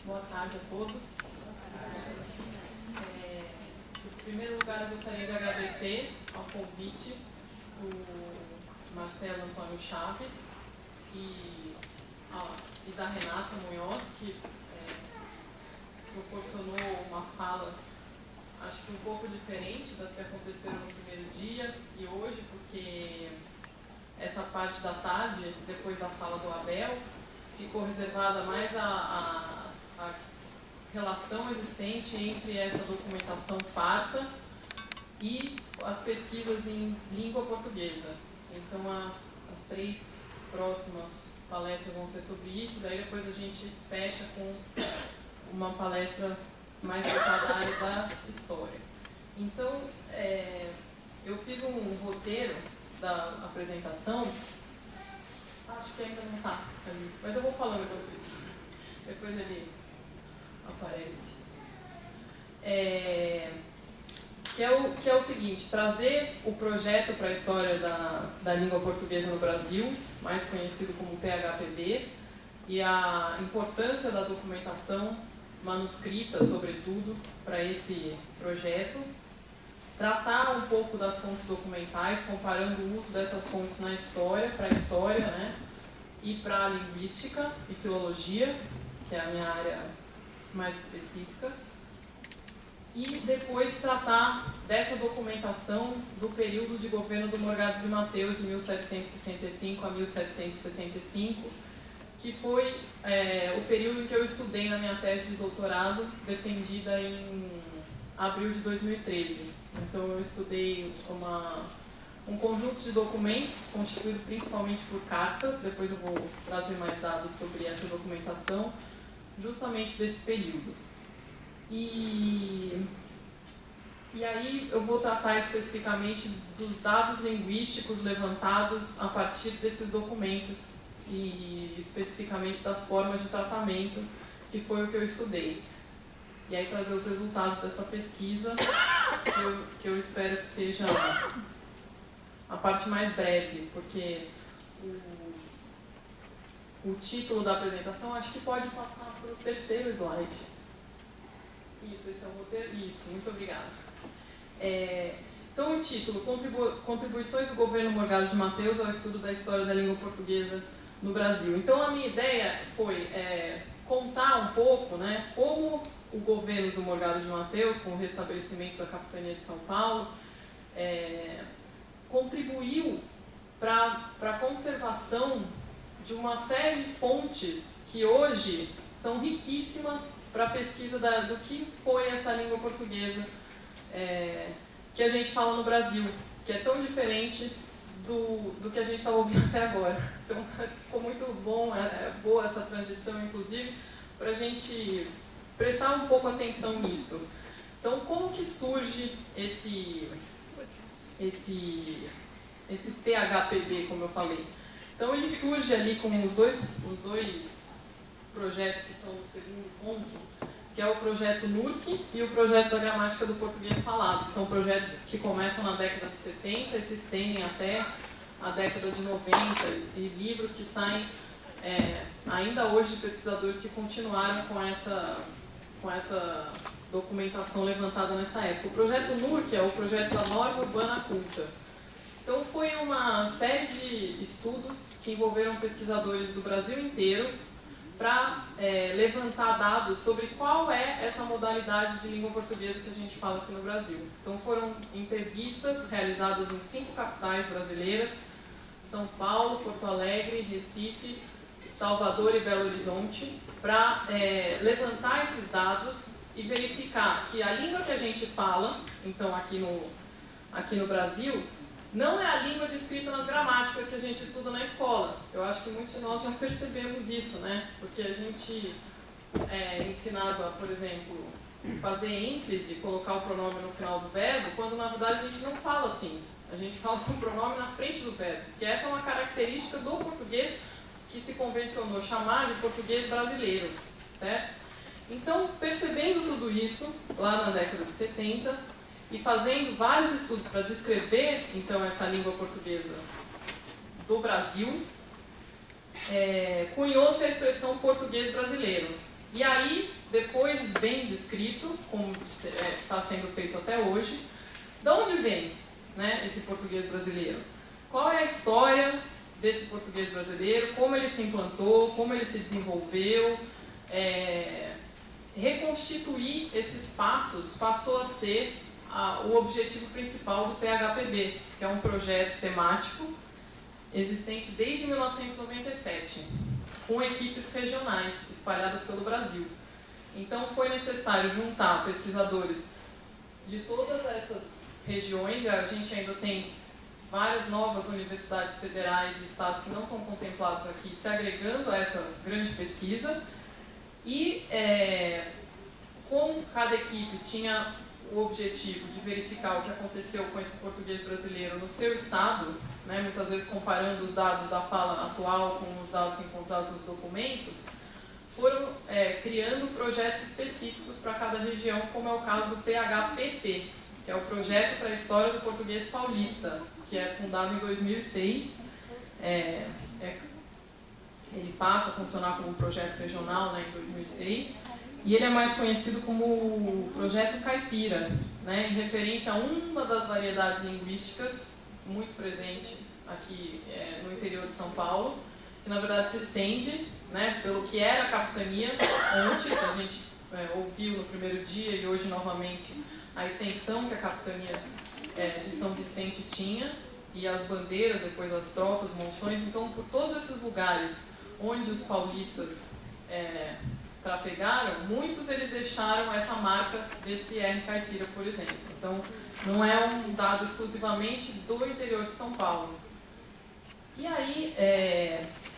Boa tarde a todos. Em primeiro lugar, eu gostaria de agradecer ao convite do Marcelo Antônio Chaves e da Renata Munhoz, que proporcionou uma fala, acho que um pouco diferente das que aconteceram no primeiro dia e hoje, porque essa parte da tarde, depois da fala do Abel, ficou reservada mais a relação existente entre essa documentação farta e as pesquisas em língua portuguesa. Então, as três próximas palestras vão ser sobre isso, daí depois a gente fecha com uma palestra mais voltada à área da história. Então, eu fiz um roteiro da apresentação, acho que ainda não está ali, mas eu vou falando enquanto isso, depois ele aparece. Que é o seguinte: trazer o projeto para a história da língua portuguesa no Brasil, mais conhecido como PHPB, e a importância da documentação manuscrita, sobretudo, para esse projeto. Tratar um pouco das fontes documentais, comparando o uso dessas fontes na história, para a história, né, e para a linguística e filologia, que é a minha área mais específica. E depois tratar dessa documentação do período de governo do Morgado de Mateus, de 1765 a 1775, que foi o período em que eu estudei na minha tese de doutorado, defendida em abril de 2013. Então, eu estudei um conjunto de documentos, constituído principalmente por cartas, depois eu vou trazer mais dados sobre essa documentação, justamente desse período. E aí eu vou tratar especificamente dos dados linguísticos levantados a partir desses documentos e especificamente das formas de tratamento, que foi o que eu estudei. E aí trazer os resultados dessa pesquisa, que eu espero que seja a parte mais breve, porque o título da apresentação acho que pode passar para o terceiro slide. Isso, esse é o roteiro. Isso, muito obrigada. Então, o título: Contribuições do governo Morgado de Mateus ao estudo da história da língua portuguesa no Brasil. Então, a minha ideia foi contar um pouco, né, como o governo do Morgado de Mateus, com o restabelecimento da capitania de São Paulo, contribuiu para a conservação de uma série de fontes que hoje são riquíssimas para a pesquisa do que foi essa língua portuguesa que a gente fala no Brasil, que é tão diferente do que a gente estava ouvindo até agora. Então, ficou muito boa essa transição, inclusive, para a gente prestar um pouco atenção nisso. Então, como que surge esse PHPB, como eu falei? Então, ele surge ali com os dois projetos que estão no segundo ponto, que é o projeto NURC e o projeto da gramática do português falado, que são projetos que começam na década de 70 e se estendem até a década de 90, e livros que saem ainda hoje de pesquisadores que continuaram com essa documentação levantada nessa época. O projeto NURC é o projeto da Norma Urbana Culta. Então, foi uma série de estudos que envolveram pesquisadores do Brasil inteiro para levantar dados sobre qual é essa modalidade de língua portuguesa que a gente fala aqui no Brasil. Então, foram entrevistas realizadas em 5 capitais brasileiras: São Paulo, Porto Alegre, Recife, Salvador e Belo Horizonte, para levantar esses dados e verificar que a língua que a gente fala, então aqui no Brasil, não é a língua descrita nas gramáticas que a gente estuda na escola. Eu acho que muitos de nós já percebemos isso, né? Porque a gente é ensinado a, por exemplo, fazer ênclise, colocar o pronome no final do verbo, quando na verdade a gente não fala assim. A gente fala com o pronome na frente do verbo, porque essa é uma característica do português que se convencionou chamar de português brasileiro, certo? Então, percebendo tudo isso, lá na década de 70, e fazendo vários estudos para descrever, então, essa língua portuguesa do Brasil, cunhou-se a expressão português brasileiro. E aí depois bem descrito, como está sendo feito até hoje. De onde vem, né, esse português brasileiro? Qual é a história desse português brasileiro? Como ele se implantou? Como ele se desenvolveu? Reconstituir esses passos passou a ser o objetivo principal do PHPB, que é um projeto temático existente desde 1997, com equipes regionais espalhadas pelo Brasil. Então foi necessário juntar pesquisadores de todas essas regiões. A gente ainda tem várias novas universidades federais de estados que não estão contemplados aqui, se agregando a essa grande pesquisa. E como cada equipe tinha o objetivo de verificar o que aconteceu com esse português brasileiro no seu estado, né, muitas vezes comparando os dados da fala atual com os dados encontrados nos documentos, foram criando projetos específicos para cada região, como é o caso do PHPP, que é o Projeto para a História do Português Paulista, que é fundado em 2006. Ele passa a funcionar como um projeto regional, né, em 2006, e ele é mais conhecido como o Projeto Caipira, né, em referência a uma das variedades linguísticas muito presentes aqui no interior de São Paulo, que na verdade se estende, né, pelo que era a capitania antes. A gente ouviu no primeiro dia e hoje novamente a extensão que a capitania de São Vicente tinha, e as bandeiras, depois as tropas, monções. Então, por todos esses lugares onde os paulistas trafegaram, muitos eles deixaram essa marca desse R caipira, por exemplo. Então, não é um dado exclusivamente do interior de São Paulo. E aí,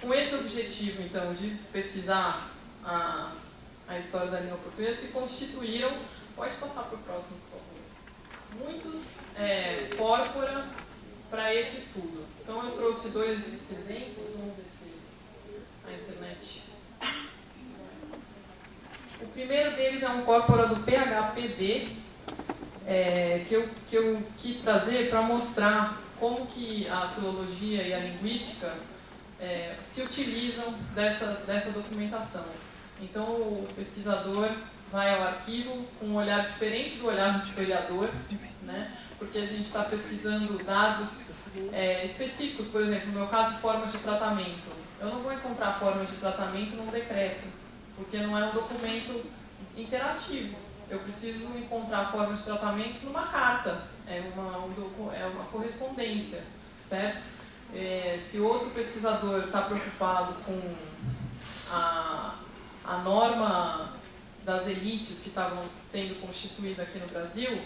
com esse objetivo, então, de pesquisar a história da língua portuguesa, se constituíram, pode passar para o próximo, por favor, muitos corpora para esse estudo. Então, eu trouxe dois exemplos, vamos ver se a internet... O primeiro deles é um corpora do PHPB, que eu quis trazer para mostrar como que a filologia e a linguística se utilizam dessa documentação. Então, o pesquisador vai ao arquivo com um olhar diferente do olhar do historiador, né? Porque a gente está pesquisando dados específicos, por exemplo, no meu caso, formas de tratamento. Eu não vou encontrar formas de tratamento num decreto, porque não é um documento interativo. Eu preciso encontrar formas de tratamento numa carta, é uma correspondência, certo? Se outro pesquisador está preocupado com a norma das elites que estavam sendo constituída aqui no Brasil,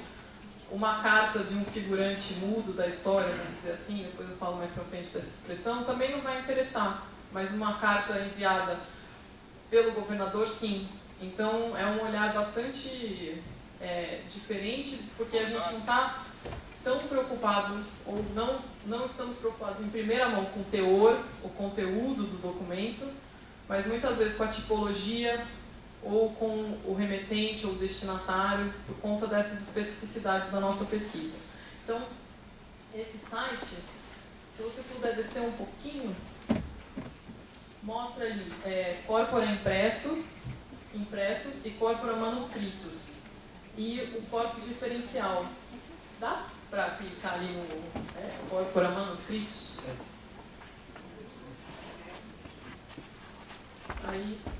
uma carta de um figurante mudo da história, vamos dizer assim, depois eu falo mais para frente dessa expressão, também não vai interessar, mas uma carta enviada pelo governador, sim. Então, é um olhar bastante diferente, porque a gente não está tão preocupado, ou não estamos preocupados em primeira mão com o teor, o conteúdo do documento, mas muitas vezes com a tipologia, ou com o remetente ou o destinatário, por conta dessas especificidades da nossa pesquisa. Então, esse site, se você puder descer um pouquinho, mostra ali corpora impressos e corpora manuscritos. E o corpus diferencial. Dá para clicar ali no corpora manuscritos?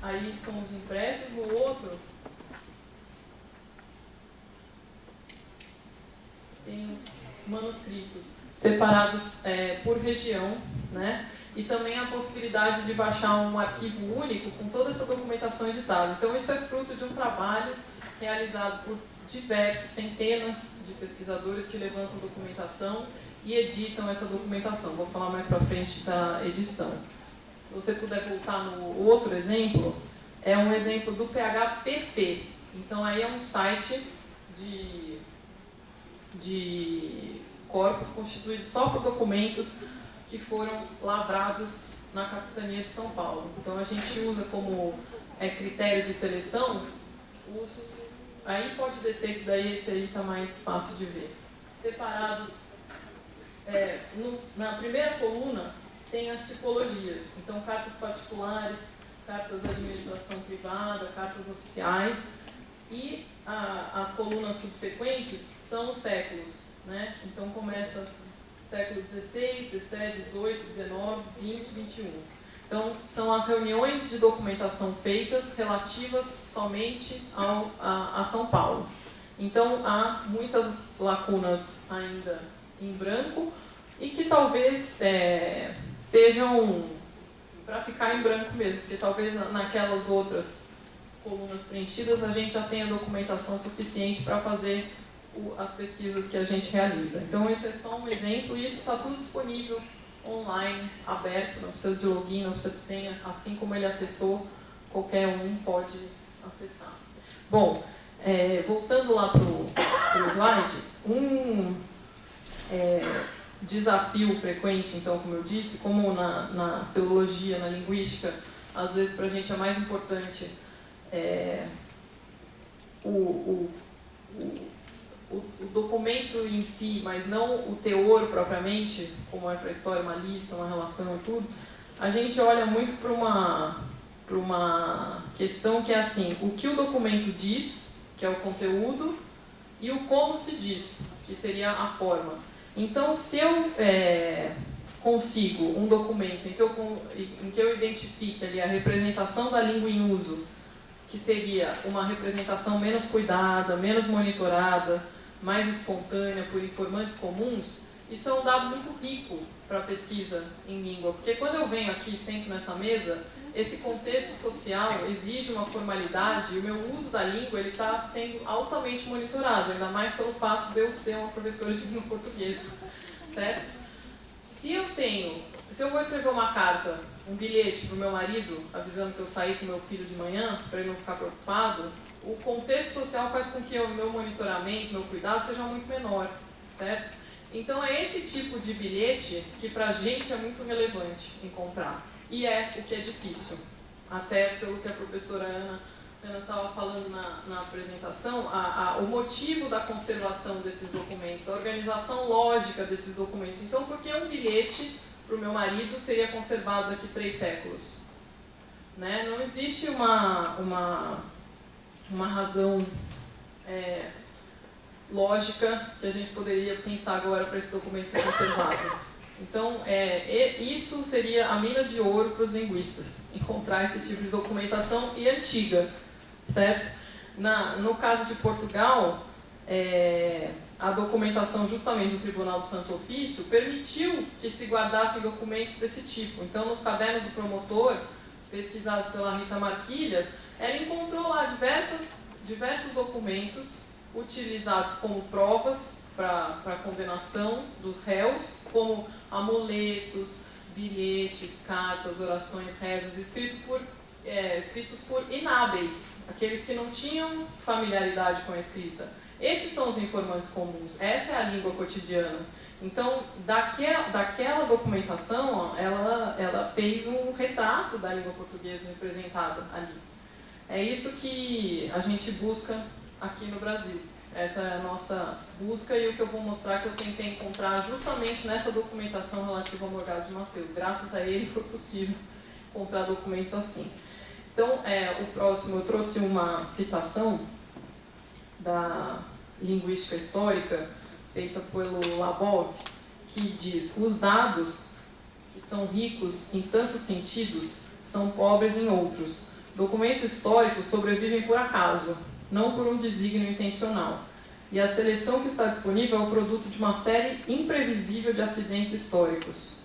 Aí são os impressos. No outro tem os manuscritos separados por região, né? E também a possibilidade de baixar um arquivo único com toda essa documentação editada. Então, isso é fruto de um trabalho realizado por diversos, centenas de pesquisadores que levantam documentação e editam essa documentação. Vou falar mais para frente da edição. Se você puder voltar no outro exemplo, é um exemplo do PHPP. Então, aí é um site de corpos constituído só por documentos que foram lavrados na capitania de São Paulo. Então, a gente usa como critério de seleção aí pode descer, que daí esse aí está mais fácil de ver. Separados, na primeira coluna tem as tipologias. Então, cartas particulares, cartas da administração privada, cartas oficiais, e as colunas subsequentes são os séculos, né? Então começa o século XVI, XVII, XVIII, XIX, XX, XXI. Então são as reuniões de documentação feitas relativas somente a São Paulo. Então há muitas lacunas ainda em branco e que talvez sejam para ficar em branco mesmo, porque talvez naquelas outras colunas preenchidas a gente já tenha documentação suficiente para fazer as pesquisas que a gente realiza. Então esse é só um exemplo e isso está tudo disponível online, aberto, não precisa de login, não precisa de senha, assim como ele acessou, qualquer um pode acessar. Bom, voltando lá para o slide, desafio frequente, então, como eu disse, como na filologia, na linguística, às vezes para a gente é mais importante o documento em si, mas não o teor propriamente, como é para a história, uma lista, uma relação e tudo, a gente olha muito para uma questão que é assim, o que o documento diz, que é o conteúdo, e o como se diz, que seria a forma. Então, se eu consigo um documento em que eu identifique ali a representação da língua em uso, que seria uma representação menos cuidada, menos monitorada, mais espontânea por informantes comuns, isso é um dado muito rico para a pesquisa em língua, porque quando eu venho aqui e sento nessa mesa, esse contexto social exige uma formalidade e o meu uso da língua está sendo altamente monitorado, ainda mais pelo fato de eu ser uma professora de língua portuguesa, certo? Se eu vou escrever uma carta, um bilhete para o meu marido, avisando que eu saí com meu filho de manhã, para ele não ficar preocupado, o contexto social faz com que o meu monitoramento, meu cuidado seja muito menor, certo? Então é esse tipo de bilhete que para a gente é muito relevante encontrar. E é o que é difícil. Até pelo que a professora Ana estava falando na apresentação, o motivo da conservação desses documentos, a organização lógica desses documentos. Então, por que um bilhete para o meu marido seria conservado daqui 3 séculos? Né? Não existe uma razão lógica que a gente poderia pensar agora para esse documento ser conservado. Então, isso seria a mina de ouro para os linguistas, encontrar esse tipo de documentação e antiga, certo? No caso de Portugal, a documentação justamente do Tribunal do Santo Ofício permitiu que se guardassem documentos desse tipo. Então, nos cadernos do promotor, pesquisados pela Rita Marquilhas, ela encontrou lá diversos documentos utilizados como provas para condenação dos réus, como amuletos, bilhetes, cartas, orações, rezas, escritos por inábeis, aqueles que não tinham familiaridade com a escrita. Esses são os informantes comuns, essa é a língua cotidiana. Então, daquela documentação, ela fez um retrato da língua portuguesa representada ali. É isso que a gente busca aqui no Brasil. Essa é a nossa busca e o que eu vou mostrar que eu tentei encontrar justamente nessa documentação relativa ao Morgado de Mateus. Graças a ele foi possível encontrar documentos assim. Então, o próximo, eu trouxe uma citação da linguística histórica, feita pelo Labov, que diz: os dados, que são ricos em tantos sentidos, são pobres em outros. Documentos históricos sobrevivem por acaso, não por um desígnio intencional. E a seleção que está disponível é o produto de uma série imprevisível de acidentes históricos.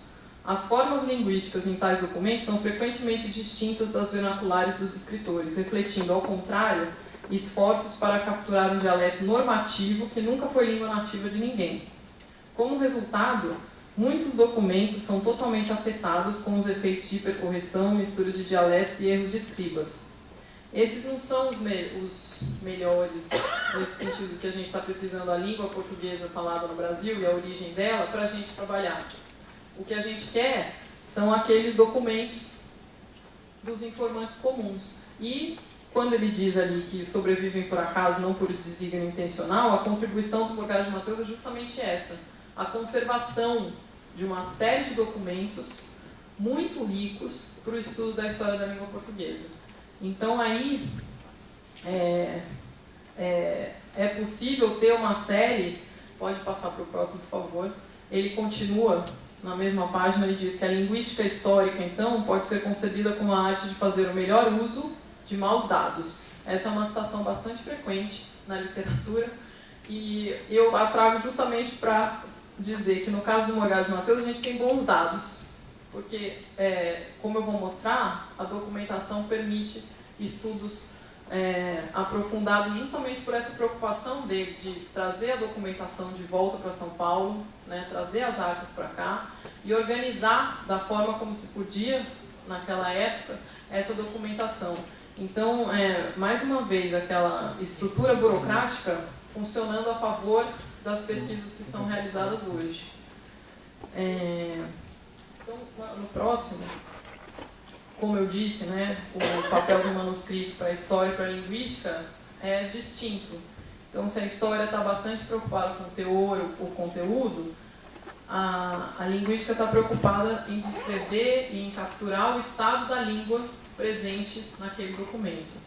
As formas linguísticas em tais documentos são frequentemente distintas das vernaculares dos escritores, refletindo, ao contrário, esforços para capturar um dialeto normativo que nunca foi língua nativa de ninguém. Como resultado, muitos documentos são totalmente afetados com os efeitos de hipercorreção, mistura de dialetos e erros de escribas. Esses não são os melhores, nesse sentido que a gente está pesquisando a língua portuguesa falada no Brasil e a origem dela, para a gente trabalhar. O que a gente quer são aqueles documentos dos informantes comuns. E, quando ele diz ali que sobrevivem por acaso, não por desígnio intencional, a contribuição do Morgado de Mateus é justamente essa. A conservação de uma série de documentos muito ricos para o estudo da história da língua portuguesa. Então, aí, é possível ter uma série, pode passar para o próximo, por favor, ele continua na mesma página, ele diz que a linguística histórica, então, pode ser concebida como a arte de fazer o melhor uso de maus dados. Essa é uma citação bastante frequente na literatura, e eu a trago justamente para dizer que no caso do Morgado de Matheus a gente tem bons dados, porque, como eu vou mostrar, a documentação permite estudos aprofundados justamente por essa preocupação dele de trazer a documentação de volta para São Paulo, né, trazer as arcas para cá e organizar da forma como se podia, naquela época, essa documentação. Então, mais uma vez, aquela estrutura burocrática funcionando a favor das pesquisas que são realizadas hoje. Então, no próximo, como eu disse, né, o papel do manuscrito para a história e para a linguística é distinto. Então, se a história está bastante preocupada com o teor, o conteúdo, a linguística está preocupada em descrever e em capturar o estado da língua presente naquele documento.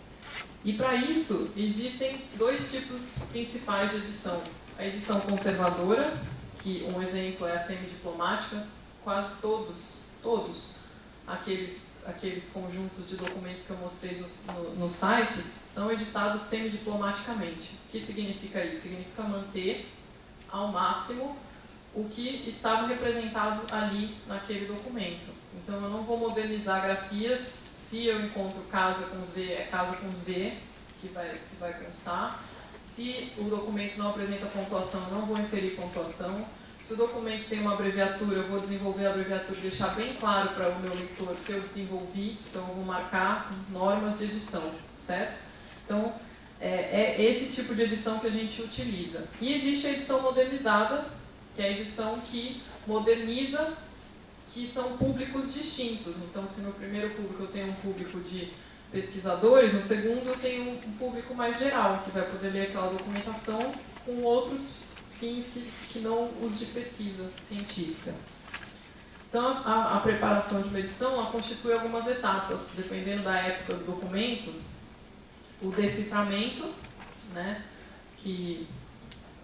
E para isso, existem dois tipos principais de edição. A edição conservadora, que um exemplo é a semidiplomática, quase todos aqueles conjuntos de documentos que eu mostrei nos sites são editados semidiplomaticamente. O que significa isso? Significa manter ao máximo o que estava representado ali naquele documento. Então, eu não vou modernizar grafias. Se eu encontro casa com Z, é casa com Z que vai constar. Se o documento não apresenta pontuação, eu não vou inserir pontuação. Se o documento tem uma abreviatura, eu vou desenvolver a abreviatura e deixar bem claro para o meu leitor que eu desenvolvi. Então, eu vou marcar normas de edição, certo? Então, é esse tipo de edição que a gente utiliza. E existe a edição modernizada, que é a edição que moderniza, que são públicos distintos. Então, se no primeiro público eu tenho um público de pesquisadores, no segundo eu tenho um público mais geral, que vai poder ler aquela documentação com outros fins que não os de pesquisa científica. Então, a preparação de uma edição ela constitui algumas etapas, dependendo da época do documento. O deciframento, né, que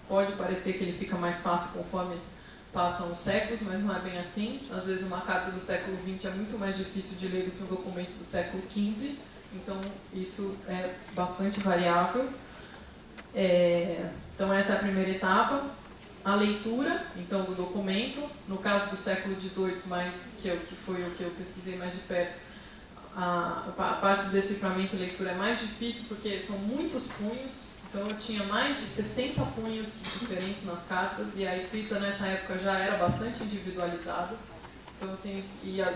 pode parecer que ele fica mais fácil conforme passam os séculos, mas não é bem assim. Às vezes uma carta do século XX é muito mais difícil de ler do que um documento do século XV, então isso é bastante variável. Então essa é a primeira etapa. A leitura, então, do documento, no caso do século XVIII, mas que foi o que eu pesquisei mais de perto, a parte do deciframento e leitura é mais difícil porque são muitos punhos. Então eu tinha mais de 60 punhos diferentes nas cartas e a escrita nessa época já era bastante individualizada. Então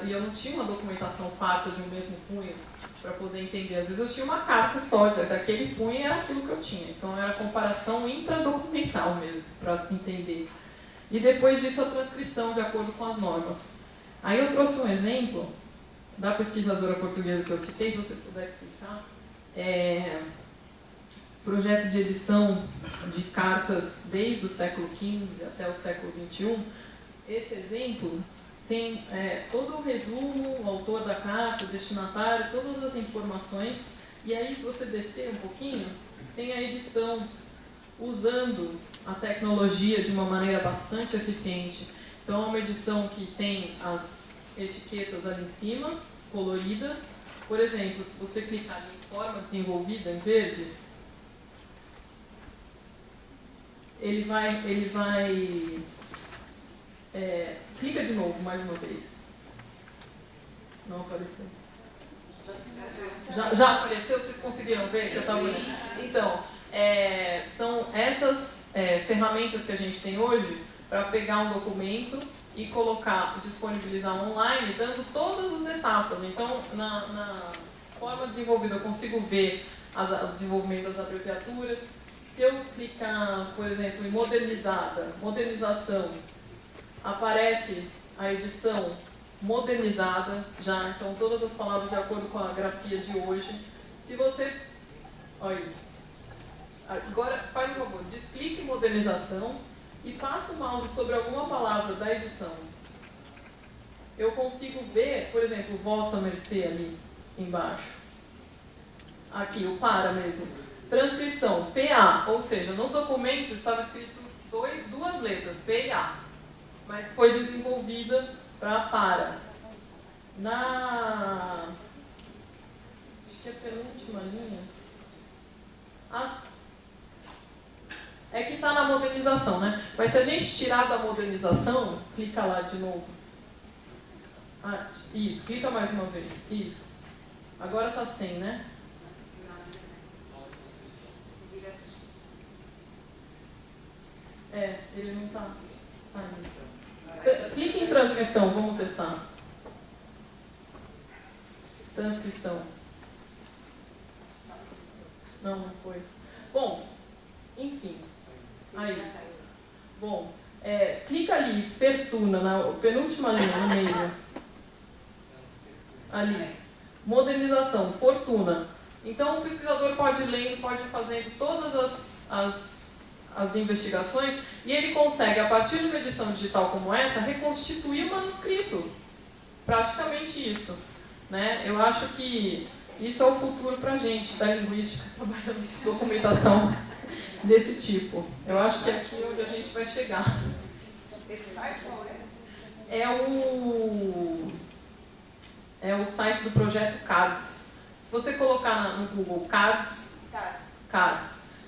eu não tinha uma documentação farta de um mesmo punho para poder entender. Às vezes eu tinha uma carta só, daquele punho era aquilo que eu tinha. Então era comparação intradocumental mesmo, para entender. E depois disso a transcrição de acordo com as normas. Aí eu trouxe um exemplo da pesquisadora portuguesa que eu citei, se você puder clicar. Projeto de edição de cartas desde o século XV até o século XXI. Esse exemplo tem todo o resumo, o autor da carta, o destinatário, todas as informações. E aí, se você descer um pouquinho, tem a edição usando a tecnologia de uma maneira bastante eficiente. Então, é uma edição que tem as etiquetas ali em cima, coloridas. Por exemplo, se você clicar ali em forma desenvolvida, em verde, ele vai clica de novo, mais uma vez. Não apareceu. Já apareceu? Vocês conseguiram ver que eu estava olhando? Então, são essas ferramentas que a gente tem hoje para pegar um documento e disponibilizar online, dando todas as etapas. Então, na forma desenvolvida, eu consigo ver o desenvolvimento das abreviaturas. Se eu clicar, por exemplo, em modernização, aparece a edição modernizada já, então todas as palavras de acordo com a grafia de hoje. Se você... Olha aí. Agora, faz um favor, desclique em modernização e passa o mouse sobre alguma palavra da edição. eu consigo ver, por exemplo, vossa mercê ali embaixo. Aqui, o para mesmo. Transcrição, PA, ou seja, no documento estava escrito duas letras, P e A, mas foi desenvolvida para. Acho que é a penúltima linha. É que está na modernização, né? Mas se a gente tirar da modernização, clica lá de novo. Isso, clica mais uma vez. Isso. Agora está sem, né? Ele não está saindo. Clique em transcrição, vamos testar. Transcrição. Não foi. Bom, enfim. Aí. Bom, clica ali, Fortuna, na penúltima linha, no meio. Ali. Modernização, Fortuna. Então, o pesquisador pode ir lendo, pode ir fazendo todas as investigações e ele consegue, a partir de uma edição digital como essa, reconstituir o manuscrito. Praticamente isso. Né? Eu acho que isso é o futuro para a gente, da linguística, trabalhando com documentação desse tipo. Eu acho que é aqui onde a gente vai chegar. Esse site qual é? É o site do projeto CADS. Se você colocar no Google CADS,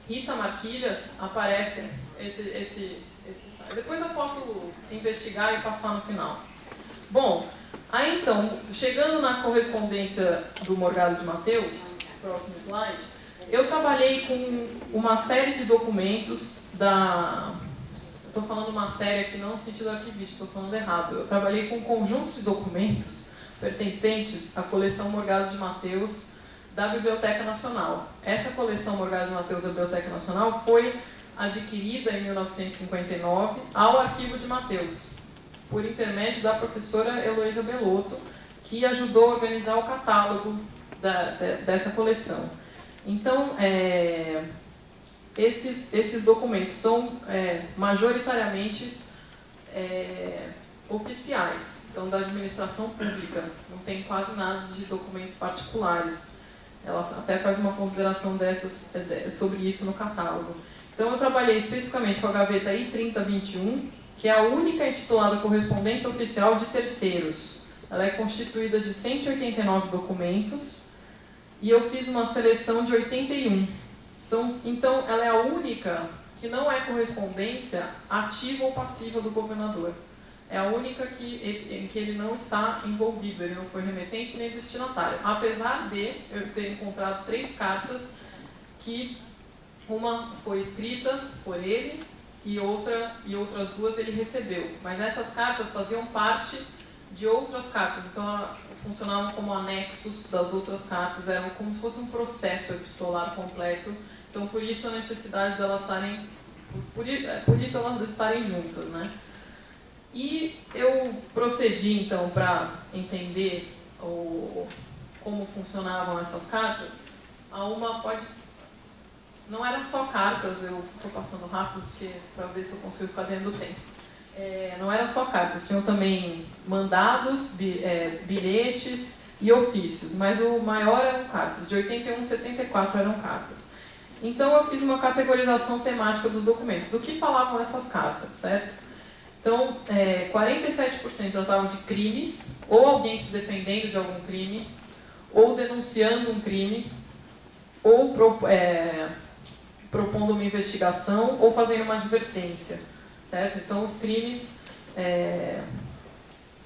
Rita Marquilhas, aparece esse site. Depois eu posso investigar e passar no final. Bom, aí então, chegando na correspondência do Morgado de Mateus, próximo slide, eu trabalhei com uma série de documentos estou falando uma série aqui não no sentido arquivístico, estou falando errado. Eu trabalhei com um conjunto de documentos pertencentes à coleção Morgado de Mateus da Biblioteca Nacional. Essa coleção Morgado de Mateus da Biblioteca Nacional foi adquirida em 1959 ao Arquivo de Mateus, por intermédio da professora Heloísa Belotto, que ajudou a organizar o catálogo dessa coleção. Então, esses documentos são majoritariamente oficiais, então da administração pública, não tem quase nada de documentos particulares. Ela até faz uma consideração sobre isso no catálogo. Então eu trabalhei especificamente com a gaveta I-3021, que é a única intitulada Correspondência Oficial de Terceiros. Ela é constituída de 189 documentos e eu fiz uma seleção de 81. Então, ela é a única que não é correspondência ativa ou passiva do governador. É a única em que ele não está envolvido, ele não foi remetente nem destinatário. Apesar de eu ter encontrado 3 cartas que uma foi escrita por ele e outras 2 ele recebeu. Mas essas cartas faziam parte de outras cartas, então funcionavam como anexos das outras cartas, eram como se fosse um processo epistolar completo. Então, por isso a necessidade delas estarem, por isso elas estarem juntas, né? E eu procedi, então, para entender como funcionavam essas cartas, não eram só cartas, eu estou passando rápido para ver se eu consigo ficar dentro do tempo. Não eram só cartas, tinham também mandados, bilhetes e ofícios, mas o maior eram cartas, de 81 a 74 eram cartas. Então eu fiz uma categorização temática dos documentos, do que falavam essas cartas, certo? Então, 47% tratavam de crimes, ou alguém se defendendo de algum crime, ou denunciando um crime, ou propondo uma investigação, ou fazendo uma advertência, certo? Então, os crimes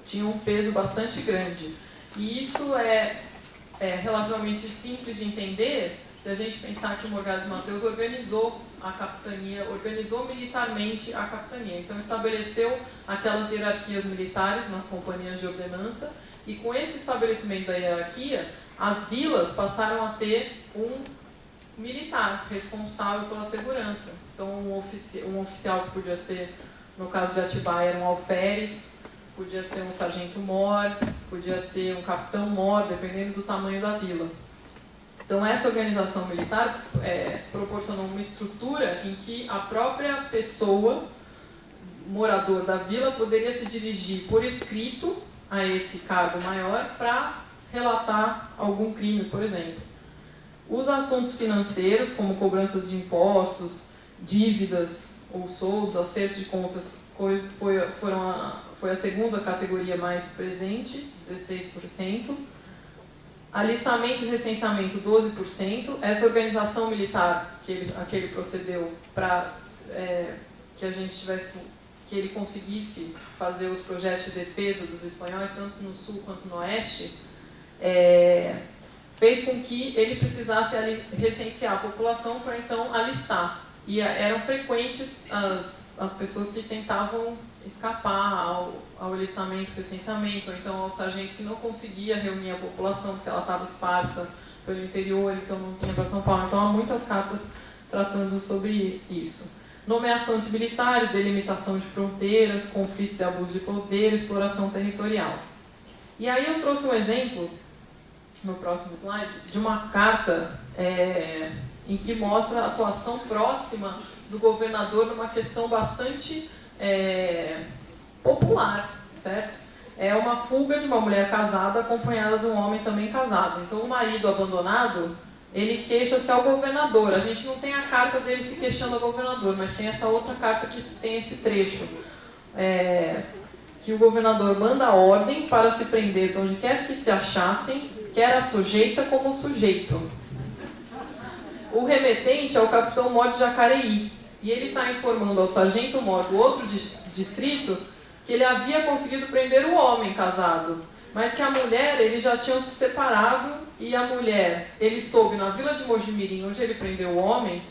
tinham um peso bastante grande. E isso é relativamente simples de entender, se a gente pensar que o Morgado de Mateus organizou a capitania, organizou militarmente a capitania. Então, estabeleceu aquelas hierarquias militares nas companhias de ordenança, e com esse estabelecimento da hierarquia, as vilas passaram a ter um militar responsável pela segurança. Então, um oficial que podia ser, no caso de Atibaia, era um alferes, podia ser um sargento-mor, podia ser um capitão-mor, dependendo do tamanho da vila. Então, essa organização militar proporcionou uma estrutura em que a própria pessoa, morador da vila, poderia se dirigir por escrito a esse cargo maior para relatar algum crime, por exemplo. Os assuntos financeiros, como cobranças de impostos, dívidas ou soldos, acertos de contas, foi a segunda categoria mais presente, 16%. Alistamento e recenseamento, 12%. Essa organização militar que ele procedeu para que a gente que ele conseguisse fazer os projetos de defesa dos espanhóis, tanto no sul quanto no oeste, fez com que ele precisasse recensear a população para então alistar. E eram frequentes as pessoas que tentavam escapar ao alistamento, recenseamento, ou então ao sargento que não conseguia reunir a população porque ela estava esparsa pelo interior, então não vinha para São Paulo. Então há muitas cartas tratando sobre isso. Nomeação de militares, delimitação de fronteiras, conflitos e abuso de poder, exploração territorial. E aí eu trouxe um exemplo, no próximo slide, de uma carta em que mostra a atuação próxima do governador numa questão bastante popular, certo? É uma fuga de uma mulher casada acompanhada de um homem também casado. Então, o marido abandonado, ele queixa-se ao governador. A gente não tem a carta dele se queixando ao governador, mas tem essa outra carta que tem esse trecho. Que o governador manda ordem para se prender de onde quer que se achassem, quer a sujeita como o sujeito. O remetente é o capitão Mor de Jacareí, e ele está informando ao sargento Mor do outro distrito que ele havia conseguido prender o homem casado, mas que a mulher, eles já tinham se separado, e a mulher, ele soube na vila de Mojimirim, onde ele prendeu o homem,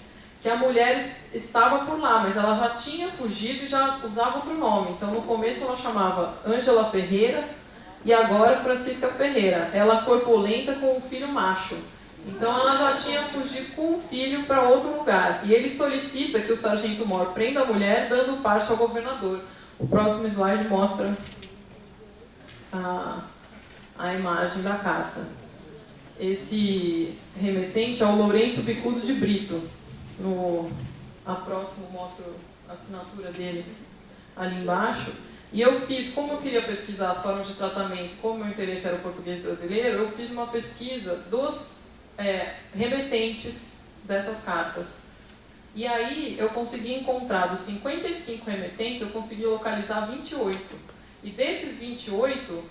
que a mulher estava por lá, mas ela já tinha fugido e já usava outro nome. Então, no começo ela chamava Ângela Ferreira, e agora Francisca Ferreira. Ela corpulenta com um filho macho. Então ela já tinha fugido com o filho para outro lugar. E ele solicita que o sargento Mor prenda a mulher, dando parte ao governador. O próximo slide mostra a imagem da carta. Esse remetente é o Lourenço Bicudo de Brito. A próxima mostra a assinatura dele ali embaixo. E eu fiz, como eu queria pesquisar as formas de tratamento, como meu interesse era o português brasileiro, eu fiz uma pesquisa dos remetentes dessas cartas. E aí eu consegui encontrar, dos 55 remetentes, eu consegui localizar 28. E desses 28,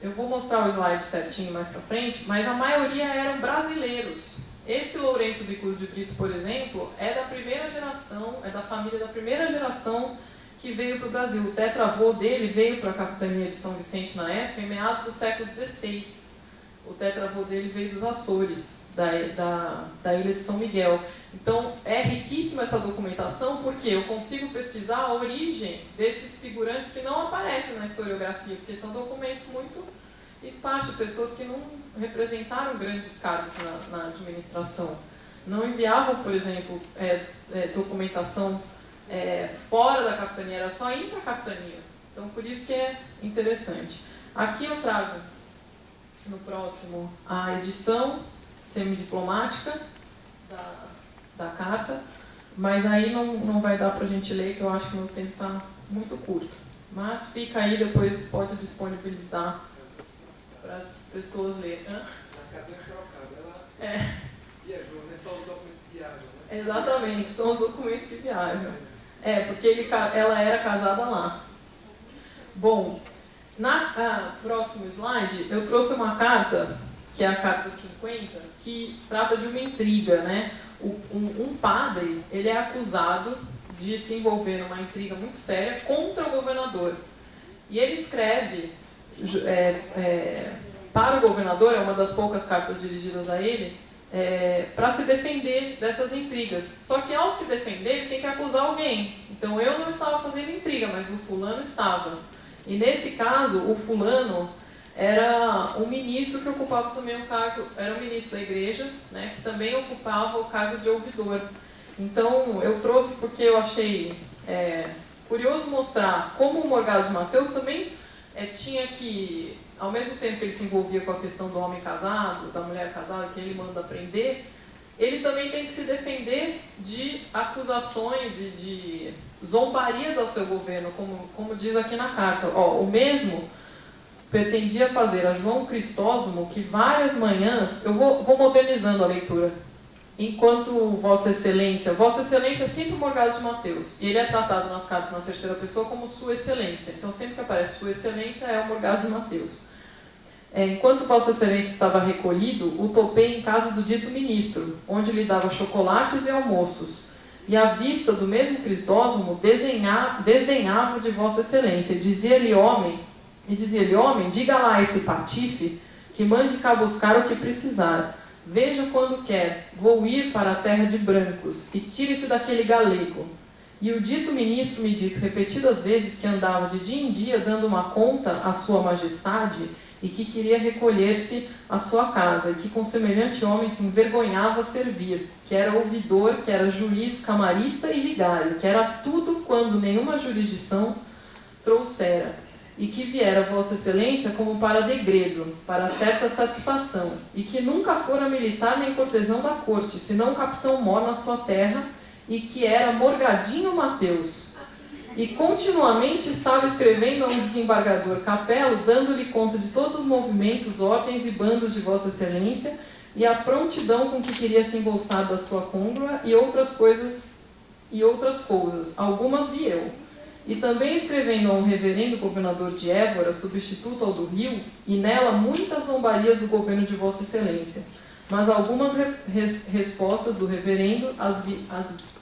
eu vou mostrar o slide certinho mais para frente, mas a maioria eram brasileiros. Esse Lourenço Bicudo de Brito, por exemplo, é da primeira geração, é da família da primeira geração que veio para o Brasil. O tetravô dele veio para a capitania de São Vicente na época, em meados do século XVI. O tetravô dele veio dos Açores, da ilha de São Miguel. Então, é riquíssima essa documentação, porque eu consigo pesquisar a origem desses figurantes que não aparecem na historiografia, porque são documentos muito esparsos, pessoas que não representaram grandes cargos na administração. Não enviavam, por exemplo, documentação fora da capitania, era só intra-capitania. Então, por isso que é interessante. Aqui eu trago, no próximo, a edição semidiplomática da carta, mas aí não vai dar para a gente ler, que eu acho que o meu tempo está muito curto. Mas fica aí, depois pode disponibilizar para as pessoas lerem. Na casa de Sorocaba, ela viajou, não é só os documentos que viajam, né? Exatamente, são os documentos que viajam. Porque ela era casada lá. Bom, próximo slide, eu trouxe uma carta, que é a carta 50, que trata de uma intriga, né? Um padre, ele é acusado de se envolver numa intriga muito séria contra o governador. E ele escreve para o governador, é uma das poucas cartas dirigidas a ele, para se defender dessas intrigas. Só que ao se defender, ele tem que acusar alguém. Então eu não estava fazendo intriga, mas o fulano estava. E nesse caso, o fulano era um ministro que ocupava também o cargo, era um ministro da igreja, né, que também ocupava o cargo de ouvidor. Então eu trouxe porque eu achei curioso mostrar como o Morgado de Mateus também tinha que, ao mesmo tempo que ele se envolvia com a questão do homem casado, da mulher casada, que ele manda prender, ele também tem que se defender de acusações e de zombarias ao seu governo, como diz aqui na carta. O mesmo pretendia fazer a João Cristóstomo, que várias manhãs... Eu vou modernizando a leitura. Enquanto Vossa Excelência é sempre o Morgado de Mateus, e ele é tratado nas cartas na terceira pessoa como Sua Excelência. Então, sempre que aparece Sua Excelência, é o Morgado de Mateus. Enquanto Vossa Excelência estava recolhido, o topei em casa do dito ministro, onde lhe dava chocolates e almoços. E à vista do mesmo Crisóstomo, desdenhava de Vossa Excelência, e dizia-lhe, homem, diga lá a esse patife, que mande cá buscar o que precisar. Veja quando quer, vou ir para a terra de brancos, e tire-se daquele galego. E o dito ministro me disse repetidas vezes que andava de dia em dia dando uma conta à sua majestade, e que queria recolher-se à sua casa, e que com semelhante homem se envergonhava servir, que era ouvidor, que era juiz, camarista e vigário, que era tudo quando nenhuma jurisdição trouxera, e que viera Vossa Excelência como para degredo, para certa satisfação, e que nunca fora militar nem cortesão da corte, senão o capitão-mor na sua terra, e que era Morgadinho Mateus. E continuamente estava escrevendo a um desembargador Capelo, dando-lhe conta de todos os movimentos, ordens e bandos de Vossa Excelência, e a prontidão com que queria se embolsar da sua côngrua, e outras coisas, algumas vi eu. E também escrevendo a um reverendo governador de Évora, substituto ao do Rio, e nela muitas zombarias do governo de Vossa Excelência. Mas algumas respostas do reverendo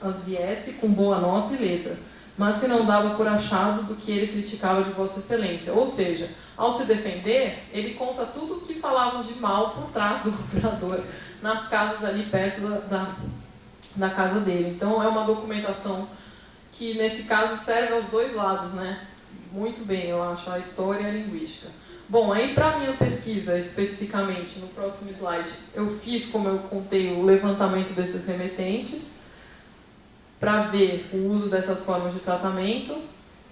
as viesse com boa nota e letra, mas se não dava por achado do que ele criticava de Vossa Excelência. Ou seja, ao se defender, ele conta tudo o que falavam de mal por trás do governador, nas casas ali perto da casa dele. Então, é uma documentação que, nesse caso, serve aos dois lados, né? Muito bem, eu acho, a história e a linguística. Bom, aí para a minha pesquisa, especificamente, no próximo slide, eu fiz, como eu contei, o levantamento desses remetentes, para ver o uso dessas formas de tratamento,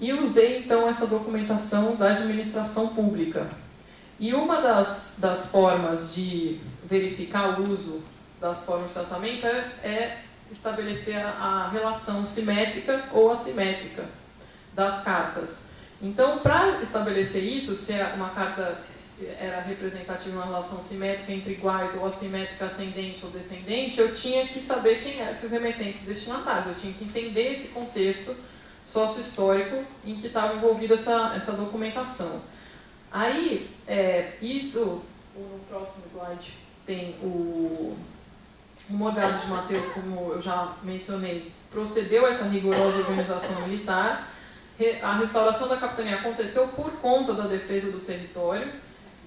e usei, então, essa documentação da administração pública. E uma das formas de verificar o uso das formas de tratamento é estabelecer a relação simétrica ou assimétrica das cartas. Então, para estabelecer isso, se uma carta era representativa de uma relação simétrica entre iguais ou assimétrica ascendente ou descendente, eu tinha que saber quem eram esses remetentes destinatários, eu tinha que entender esse contexto sócio-histórico em que estava envolvida essa documentação. Aí, isso, no próximo slide, tem o Morgado de Mateus, como eu já mencionei, procedeu a essa rigorosa organização militar. A restauração da capitania aconteceu por conta da defesa do território.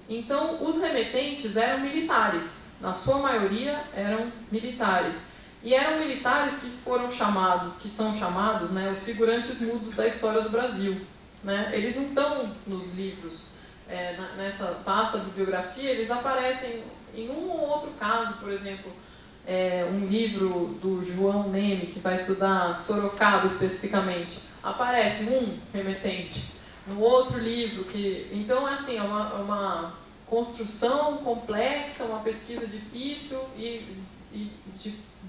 Então, os remetentes eram militares, na sua maioria eram militares. E eram militares que são chamados, né, os figurantes mudos da história do Brasil. Né? Eles não estão nos livros, nessa pasta bibliografia, eles aparecem em um ou outro caso, por exemplo, um livro do João Neme, que vai estudar Sorocaba especificamente, aparece um remetente. No outro livro, então, assim, é uma construção complexa, uma pesquisa difícil,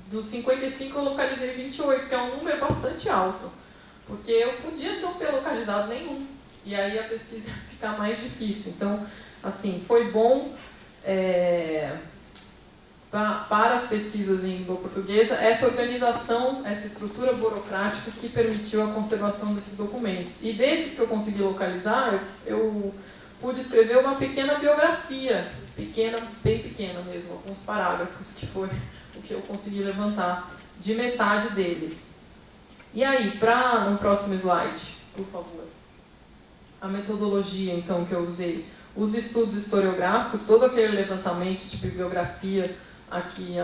dos 55 eu localizei 28, que é um número bastante alto, porque eu podia não ter localizado nenhum, e aí a pesquisa ia ficar mais difícil. Então, assim, foi bom para as pesquisas em língua portuguesa, essa organização, essa estrutura burocrática que permitiu a conservação desses documentos. E desses que eu consegui localizar, eu pude escrever uma pequena biografia, bem pequena mesmo, alguns parágrafos, que foi o que eu consegui levantar, de metade deles. E aí, no próximo slide, por favor, a metodologia, então, que eu usei, os estudos historiográficos, todo aquele levantamento de bibliografia aqui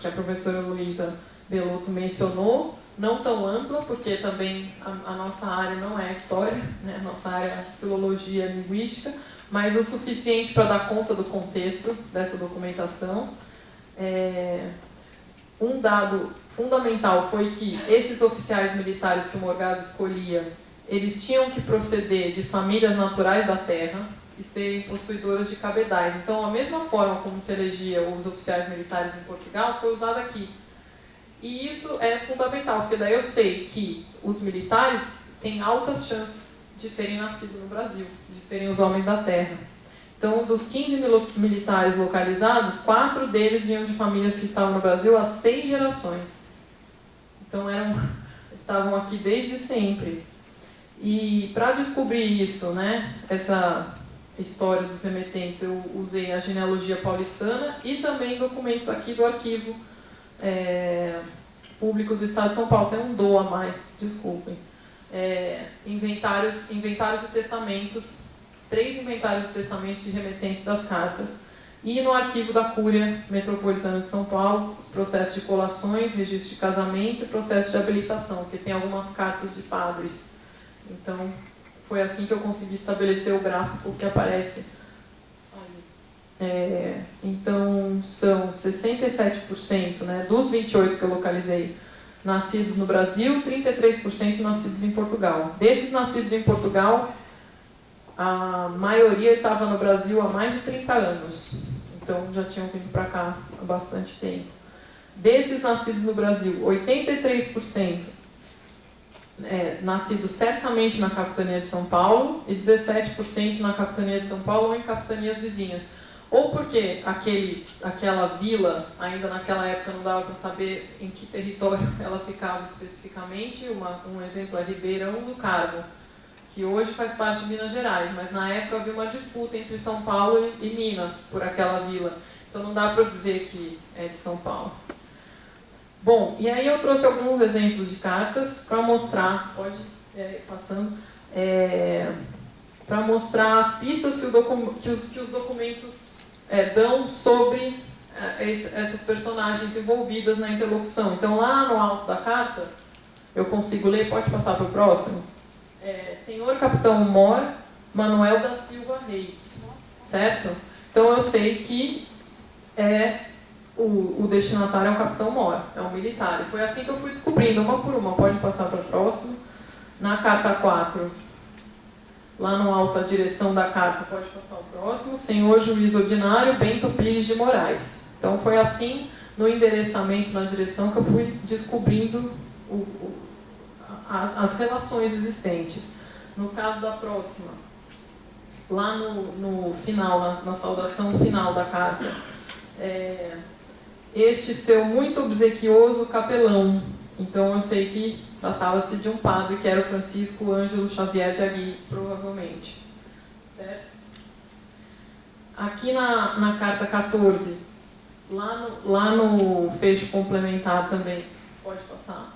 que a professora Luísa Belotto mencionou, não tão ampla, porque também a nossa área não é a história, né? A nossa área é filologia linguística, mas o suficiente para dar conta do contexto dessa documentação. Um dado fundamental foi que esses oficiais militares que o Morgado escolhia, eles tinham que proceder de famílias naturais da terra, e serem possuidoras de cabedais. Então, a mesma forma como se elegia os oficiais militares em Portugal foi usada aqui. E isso é fundamental, porque daí eu sei que os militares têm altas chances de terem nascido no Brasil, de serem os homens da terra. Então, dos 15 militares localizados, 4 deles vinham de famílias que estavam no Brasil há 6 gerações. Então, estavam aqui desde sempre. E para descobrir isso, né, essa história dos remetentes, eu usei a genealogia paulistana e também documentos aqui do arquivo público do Estado de São Paulo. Tem um DO a mais, desculpem. Inventários e testamentos, 3 inventários e testamentos de remetentes das cartas. E no arquivo da Cúria Metropolitana de São Paulo, os processos de colações, registro de casamento e processo de habilitação, porque tem algumas cartas de padres. Então, foi assim que eu consegui estabelecer o gráfico que aparece ali. Então, são 67%, né, dos 28 que eu localizei, nascidos no Brasil, 33% nascidos em Portugal. Desses nascidos em Portugal, a maioria estava no Brasil há mais de 30 anos. Então, já tinham vindo para cá há bastante tempo. Desses nascidos no Brasil, 83% nascidos certamente na capitania de São Paulo e 17% na capitania de São Paulo ou em capitanias vizinhas. Ou porque aquela vila, ainda naquela época não dava para saber em que território ela ficava especificamente. Um exemplo é Ribeirão do Carmo, que hoje faz parte de Minas Gerais, mas na época havia uma disputa entre São Paulo e Minas por aquela vila. Então não dá para dizer que é de São Paulo. Bom, e aí eu trouxe alguns exemplos de cartas para mostrar, pode ir passando, para mostrar as pistas que os documentos dão sobre essas personagens envolvidas na interlocução. Então, lá no alto da carta, eu consigo ler, pode passar para o próximo? Senhor Capitão Mor Manuel da Silva Reis, certo? Então, eu sei que o destinatário é o Capitão Mor, é um militar. E foi assim que eu fui descobrindo, uma por uma. Pode passar para o próximo. Na carta 4, lá no alto, a direção da carta, pode passar o próximo. Senhor Juiz Ordinário Bento Pires de Moraes. Então, foi assim, no endereçamento, na direção, que eu fui descobrindo as relações existentes. No caso da próxima, lá no final, na saudação final da carta, este seu muito obsequioso capelão. Então eu sei que tratava-se de um padre, que era o Francisco Ângelo Xavier de Agui, provavelmente. Certo? Aqui na carta 14, lá no fecho complementar também, pode passar,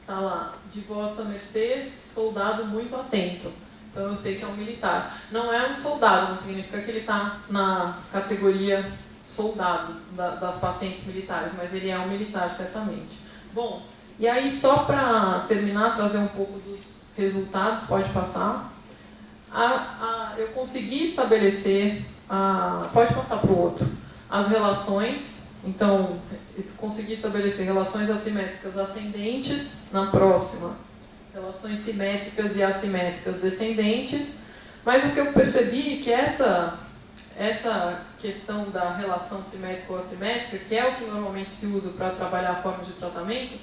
está lá, de vossa mercê, soldado muito atento. Então eu sei que é um militar. Não é um soldado, não significa que ele está na categoria soldado das patentes militares, mas ele é um militar, certamente. Bom, e aí só para terminar, trazer um pouco dos resultados, pode passar. Eu consegui estabelecer, pode passar para o outro, as relações. Então, consegui estabelecer relações assimétricas ascendentes na próxima, relações simétricas e assimétricas descendentes, mas o que eu percebi é que essa questão da relação simétrica ou assimétrica, que é o que normalmente se usa para trabalhar a forma de tratamento,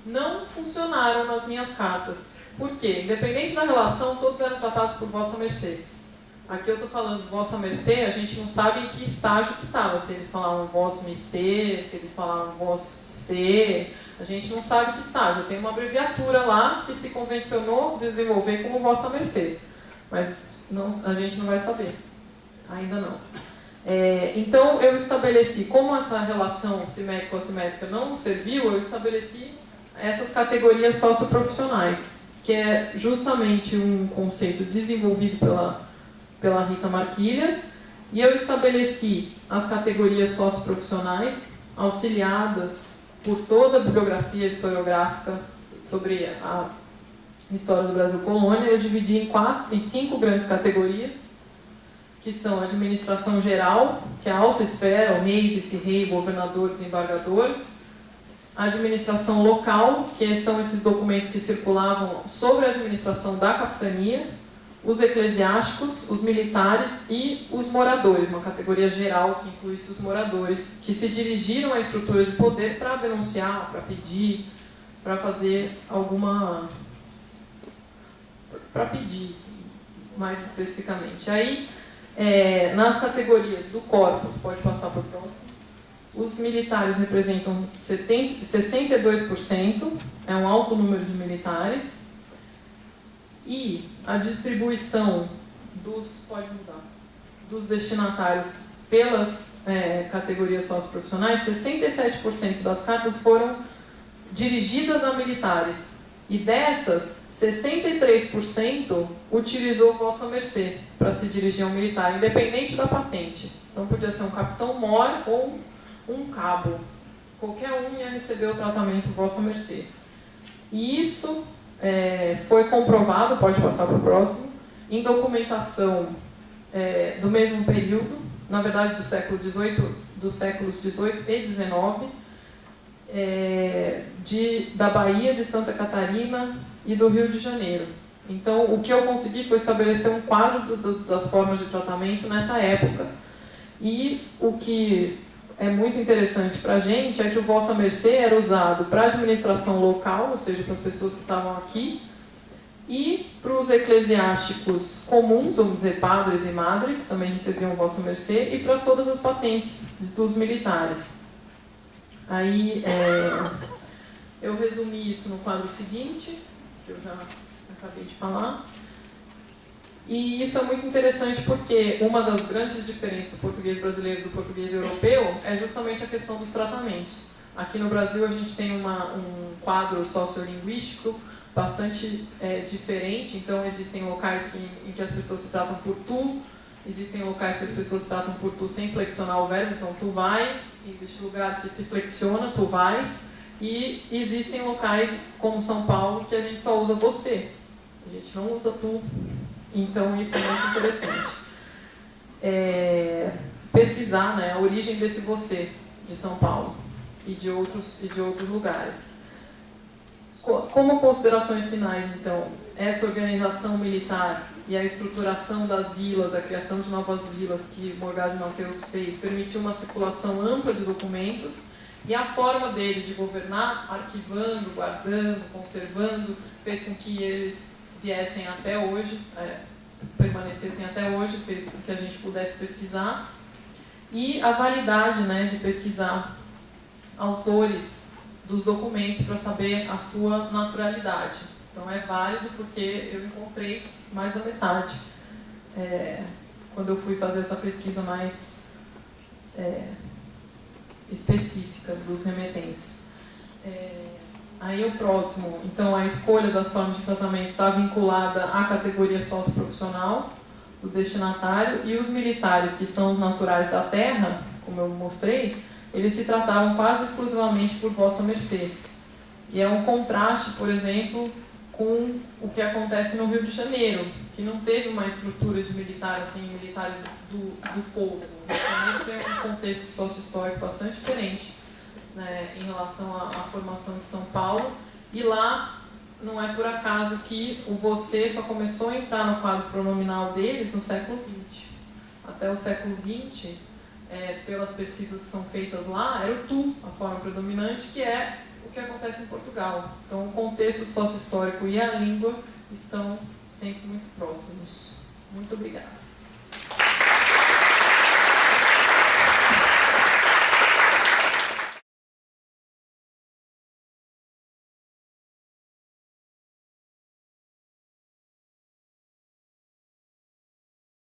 não funcionaram nas minhas cartas. Por quê? Independente da relação, todos eram tratados por vossa mercê. Aqui eu estou falando vossa mercê, a gente não sabe em que estágio que estava, se eles falavam vós mercê, se eles falavam vós se, a gente não sabe que estágio. Tem uma abreviatura lá que se convencionou desenvolver como vossa mercê, mas a gente não vai saber. Ainda não. Então, eu estabeleci, como essa relação simétrico-assimétrica não serviu, eu estabeleci essas categorias socioprofissionais, que é justamente um conceito desenvolvido pela Rita Marquilhas, e eu estabeleci as categorias socioprofissionais, auxiliada por toda a bibliografia historiográfica sobre a história do Brasil colônia. Eu dividi em 5 grandes categorias, que são a administração geral, que é a alta esfera, o rei, vice-rei, governador, desembargador. A administração local, que são esses documentos que circulavam sobre a administração da capitania. os eclesiásticos, os militares e os moradores, uma categoria geral que inclui os moradores, que se dirigiram à estrutura de poder para denunciar, para pedir, para fazer alguma... para pedir, mais especificamente. Aí, nas categorias do corpus, pode passar para o próximo, os militares representam 62%, é um alto número de militares, e a distribuição dos destinatários pelas categorias socioprofissionais, 67% das cartas foram dirigidas a militares, e dessas, 63% utilizou vossa mercê para se dirigir a um militar, independente da patente. Então podia ser um capitão-mor ou um cabo. Qualquer um ia receber o tratamento vossa mercê. E isso foi comprovado, pode passar para o próximo, em documentação do mesmo período, na verdade dos séculos XVIII e XIX, da Bahia, de Santa Catarina e do Rio de Janeiro. Então, o que eu consegui foi estabelecer um quadro das formas de tratamento nessa época. E o que é muito interessante para a gente é que o vossa mercê era usado para a administração local, ou seja, para as pessoas que estavam aqui, e para os eclesiásticos comuns, vamos dizer, padres e madres, também recebiam vossa mercê, e para todas as patentes dos militares. Aí, eu resumi isso no quadro seguinte, que eu já acabei de falar. E isso é muito interessante porque uma das grandes diferenças do português brasileiro e do português europeu é justamente a questão dos tratamentos. Aqui no Brasil a gente tem um quadro sociolinguístico bastante diferente, então existem locais em que as pessoas se tratam por tu, existem locais que as pessoas se tratam por tu sem flexionar o verbo, então tu vai, existe lugar que se flexiona, tu vais, e existem locais como São Paulo que a gente só usa você, a gente não usa tu. Então, isso é muito interessante. Pesquisar, né, a origem desse você de São Paulo e de outros lugares. Como considerações finais, então, essa organização militar e a estruturação das vilas, a criação de novas vilas que Morgado Mateus fez, permitiu uma circulação ampla de documentos e a forma dele de governar, arquivando, guardando, conservando, fez com que eles viessem até hoje, permanecessem até hoje, fez com que a gente pudesse pesquisar. E a validade, né, de pesquisar autores dos documentos para saber a sua naturalidade. Então é válido porque eu encontrei mais da metade quando eu fui fazer essa pesquisa mais específica dos remetentes. Aí o próximo, então a escolha das formas de tratamento está vinculada à categoria socioprofissional do destinatário, e os militares, que são os naturais da terra, como eu mostrei, eles se tratavam quase exclusivamente por vossa mercê. E é um contraste, por exemplo, com o que acontece no Rio de Janeiro, que não teve uma estrutura de militar, assim, militares do povo. O Rio de Janeiro tem um contexto sócio-histórico bastante diferente, né, em relação à formação de São Paulo, e lá não é por acaso que o você só começou a entrar no quadro pronominal deles no século XX. Até o século XX, pelas pesquisas que são feitas lá, era o tu, a forma predominante, que é o que acontece em Portugal. Então, o contexto sócio-histórico e a língua estão sempre muito próximos. Muito obrigada.